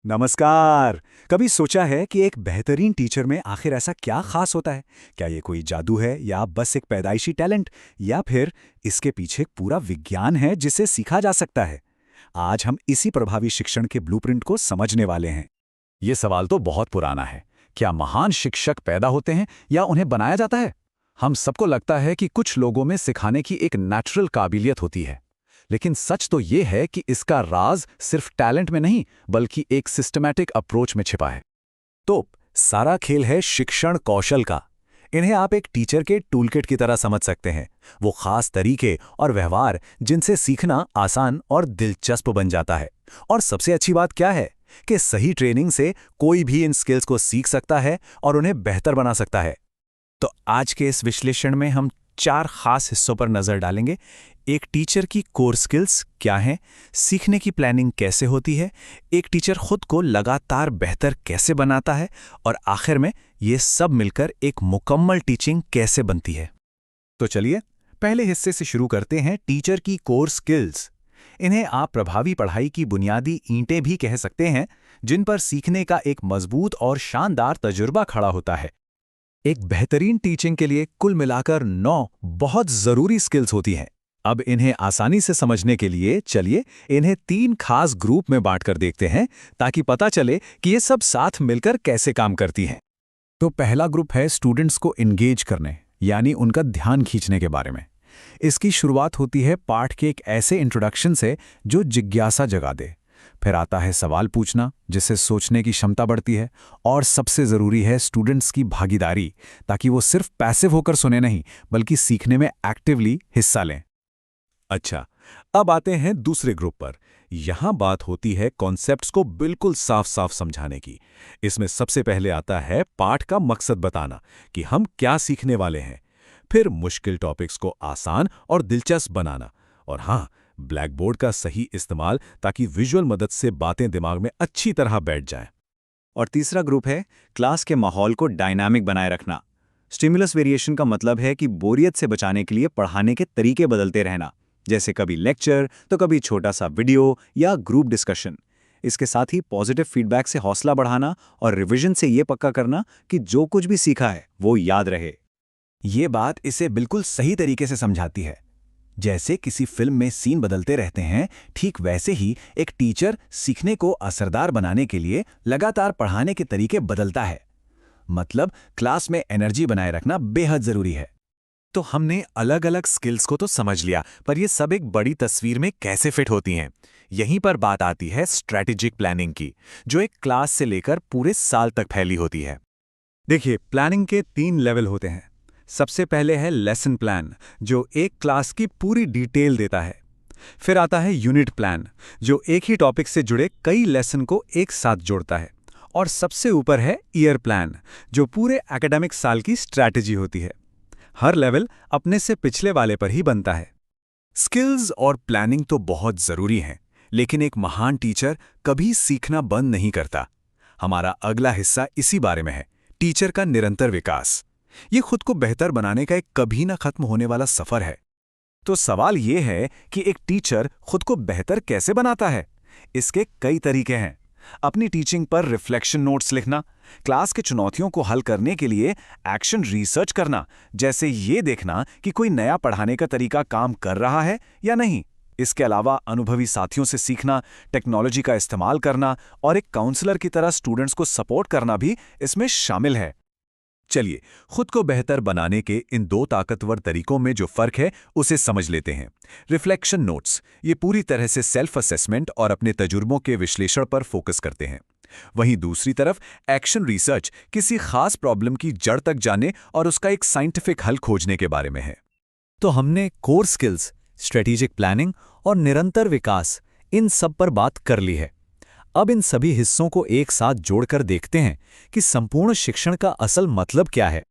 नमस्कार। कभी सोचा है कि एक बेहतरीन टीचर में आखिर ऐसा क्या खास होता है? क्या ये कोई जादू है या बस एक पैदाइशी टैलेंट, या फिर इसके पीछे एक पूरा विज्ञान है जिसे सीखा जा सकता है? आज हम इसी प्रभावी शिक्षण के ब्लूप्रिंट को समझने वाले हैं। ये सवाल तो बहुत पुराना है। क्या महान शिक्षक पैदा होते हैं या उन्हें बनाया जाता है? हम सबको लगता है कि कुछ लोगों में सिखाने की एक नेचुरल काबिलियत होती है, लेकिन सच तो ये है कि इसका राज सिर्फ टैलेंट में नहीं बल्कि एक सिस्टमैटिक अप्रोच में छिपा है। तो सारा खेल है शिक्षण कौशल का। इन्हें आप एक टीचर के टूलकिट की तरह समझ सकते हैं, वो खास तरीके और व्यवहार जिनसे सीखना आसान और दिलचस्प बन जाता है। और सबसे अच्छी बात क्या है कि सही ट्रेनिंग से कोई भी इन स्किल्स को सीख सकता है और उन्हें बेहतर बना सकता है। तो आज के इस विश्लेषण में हम 4 खास हिस्सों पर नजर डालेंगे। एक टीचर की कोर स्किल्स क्या हैं, सीखने की प्लानिंग कैसे होती है, एक टीचर खुद को लगातार बेहतर कैसे बनाता है, और आखिर में ये सब मिलकर एक मुकम्मल टीचिंग कैसे बनती है। तो चलिए पहले हिस्से से शुरू करते हैं, टीचर की कोर स्किल्स। इन्हें आप प्रभावी पढ़ाई की बुनियादी ईंटें भी कह सकते हैं, जिन पर सीखने का एक मजबूत और शानदार तजुर्बा खड़ा होता है। एक बेहतरीन टीचिंग के लिए कुल मिलाकर 9 बहुत जरूरी स्किल्स होती हैं। अब इन्हें आसानी से समझने के लिए चलिए इन्हें 3 खास ग्रुप में बांटकर देखते हैं, ताकि पता चले कि ये सब साथ मिलकर कैसे काम करती हैं। तो पहला ग्रुप है स्टूडेंट्स को एंगेज करने, यानी उनका ध्यान खींचने के बारे में। इसकी शुरुआत होती है पाठ के एक ऐसे इंट्रोडक्शन से जो जिज्ञासा जगा दे। फिर आता है सवाल पूछना, जिससे सोचने की क्षमता बढ़ती है। और सबसे ज़रूरी है स्टूडेंट्स की भागीदारी, ताकि वो सिर्फ पैसिव होकर सुने नहीं बल्कि सीखने में एक्टिवली हिस्सा लें। अच्छा, अब आते हैं दूसरे ग्रुप पर। यहाँ बात होती है कॉन्सेप्ट्स को बिल्कुल साफ साफ समझाने की। इसमें सबसे पहले आता है पाठ का मकसद बताना कि हम क्या सीखने वाले हैं। फिर मुश्किल टॉपिक्स को आसान और दिलचस्प बनाना, और हाँ, ब्लैक बोर्ड का सही इस्तेमाल, ताकि विजुअल मदद से बातें दिमाग में अच्छी तरह बैठ जाएं। और तीसरा ग्रुप है क्लास के माहौल को डायनामिक बनाए रखना। स्टिमुलस वेरिएशन का मतलब है कि बोरियत से बचाने के लिए पढ़ाने के तरीके बदलते रहना, जैसे कभी लेक्चर तो कभी छोटा सा वीडियो या ग्रुप डिस्कशन। इसके साथ ही पॉजिटिव फीडबैक से हौसला बढ़ाना और रिवीजन से ये पक्का करना कि जो कुछ भी सीखा है वो याद रहे। ये बात इसे बिल्कुल सही तरीके से समझाती है। जैसे किसी फिल्म में सीन बदलते रहते हैं, ठीक वैसे ही एक टीचर सीखने को असरदार बनाने के लिए लगातार पढ़ाने के तरीके बदलता है। मतलब क्लास में एनर्जी बनाए रखना बेहद जरूरी है। तो हमने अलग अलग स्किल्स को तो समझ लिया, पर ये सब एक बड़ी तस्वीर में कैसे फिट होती हैं? यहीं पर बात आती है स्ट्रैटेजिक प्लानिंग की, जो एक क्लास से लेकर पूरे साल तक फैली होती है। देखिए, प्लानिंग के 3 लेवल होते हैं। सबसे पहले है लेसन प्लान, जो एक क्लास की पूरी डिटेल देता है। फिर आता है यूनिट प्लान, जो एक ही टॉपिक से जुड़े कई लेसन को एक साथ जोड़ता है। और सबसे ऊपर है ईयर प्लान, जो पूरे एकेडमिक साल की स्ट्रैटेजी होती है। हर लेवल अपने से पिछले वाले पर ही बनता है। स्किल्स और प्लानिंग तो बहुत जरूरी हैं, लेकिन एक महान टीचर कभी सीखना बंद नहीं करता। हमारा अगला हिस्सा इसी बारे में है, टीचर का निरंतर विकास। ये खुद को बेहतर बनाने का एक कभी ना खत्म होने वाला सफर है। तो सवाल ये है कि एक टीचर खुद को बेहतर कैसे बनाता है? इसके कई तरीके हैं। अपनी टीचिंग पर रिफ्लेक्शन नोट्स लिखना, क्लास के चुनौतियों को हल करने के लिए एक्शन रिसर्च करना, जैसे ये देखना कि कोई नया पढ़ाने का तरीका काम कर रहा है या नहीं। इसके अलावा अनुभवी साथियों से सीखना, टेक्नोलॉजी का इस्तेमाल करना और एक काउंसलर की तरह स्टूडेंट्स को सपोर्ट करना भी इसमें शामिल है। चलिए, खुद को बेहतर बनाने के इन 2 ताकतवर तरीकों में जो फर्क है उसे समझ लेते हैं। रिफ्लेक्शन नोट्स ये पूरी तरह से सेल्फ असेसमेंट और अपने तजुर्बों के विश्लेषण पर फोकस करते हैं। वहीं दूसरी तरफ एक्शन रिसर्च किसी खास प्रॉब्लम की जड़ तक जाने और उसका एक साइंटिफिक हल खोजने के बारे में है। तो हमने कोर स्किल्स, स्ट्रेटेजिक प्लानिंग और निरंतर विकास, इन सब पर बात कर ली है। अब इन सभी हिस्सों को एक साथ जोड़कर देखते हैं कि संपूर्ण शिक्षण का असल मतलब क्या है।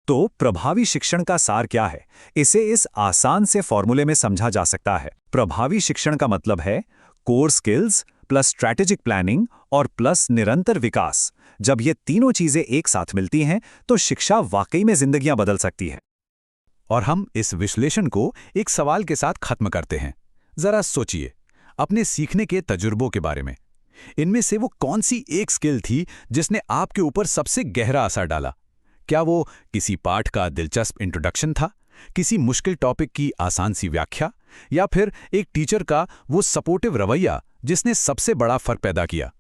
तो प्रभावी शिक्षण का सार क्या है? इसे इस आसान से फॉर्मूले में समझा जा सकता है। प्रभावी शिक्षण का मतलब है core skills plus strategic planning और प्लस निरंतर विकास। जब ये तीनों चीजें एक साथ मिलती हैं तो शिक्षा वाकई में जिंदगियां बदल सकती है। और हम इस विश्लेषण को एक सवाल के साथ खत्म करते हैं। जरा सोचिए अपने सीखने के तजुर्बों के बारे में। इनमें से वो कौन सी एक स्किल थी जिसने आपके ऊपर सबसे गहरा असर डाला? क्या वो किसी पाठ का दिलचस्प इंट्रोडक्शन था, किसी मुश्किल टॉपिक की आसान सी व्याख्या, या फिर एक टीचर का वो सपोर्टिव रवैया जिसने सबसे बड़ा फर्क पैदा किया?